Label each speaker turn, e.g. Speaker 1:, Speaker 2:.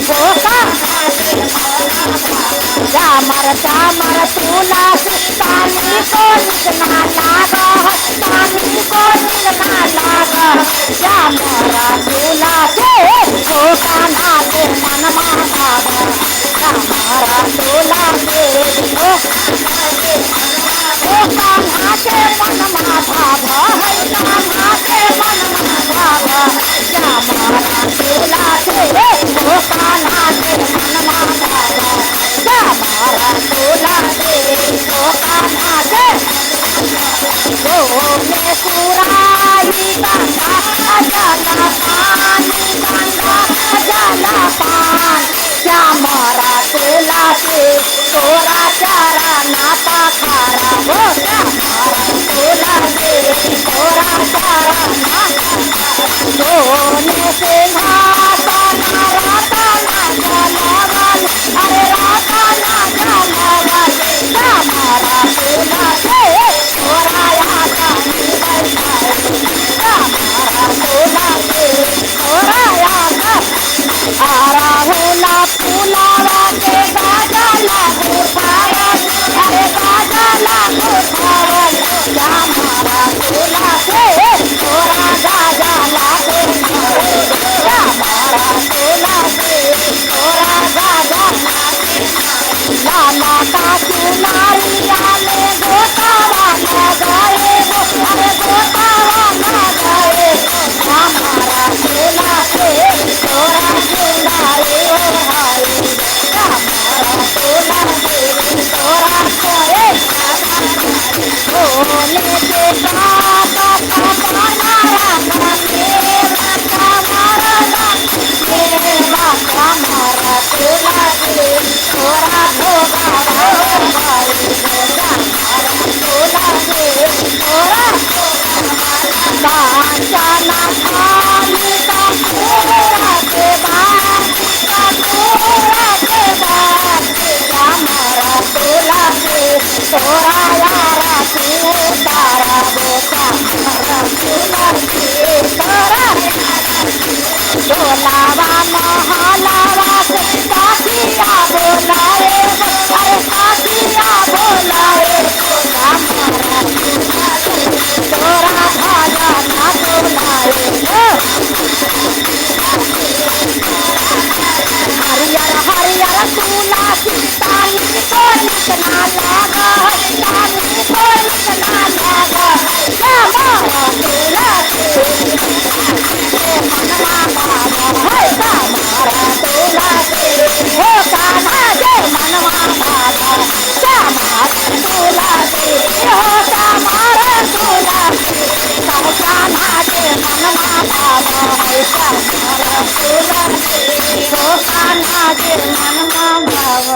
Speaker 1: हो का जामर तुला पाणी को निघना लाग पाणी को निघना लाग जामर तुला हो कान्हा ते मन माता जामर तुला हो कान्हा ते मन माता कान्हा ते मन माता जामर तुला हो कान्हा ते मन माता जामर तुला हो कान्हा ते में सुराई गंगा जला पानी गंगा जला पान श्यामरा तुला तोरा चारा ना पाखारा हो श्यामरा तुला तोरा चारा ना सोने से घासन रातना जलवन अरे रातना जलवन श्यामरा तुला तोरा राहुला फुलावा के गाजला गुठावन अरे गाजला गुठावन श्यामरा तुला तोरा गाजला श्यामरा तुला तोरा गाजला लाला का चुनारिया में गोतावा न गए अरे गोतावा न गए श्यामरा तुला तोरा चुनारी हो भाई श्यामरा तुला तोरा करे बोले के साथ पपनारा मेरा कमरना मेरा कमरा तुला तोरा भोगावा भाई श्यामरा तुला तोरा कांचना थाली का पूरा के बाद पूरा के बाद श्यामरा तुला तोरा यारा तू तारा बोता तुला तोरा डोलावा महालावा से साथिया बोलाए अरे साथिया बोलाए श्यामरा तोरा भाजा ना बोलाए हरियर हरियर तुला सीताली को निकना लागा सीताली को निकना लागा श्यामरा तुला मनवा बाबा है श्यामरा तुला हो कान्हा जय मनवा बाबा श्यामरा तुला हो श्यामरा तुला कान्हा जय मनवा बाबा है श्यामरा तुला हो कान्हा जय मनवा बाबा।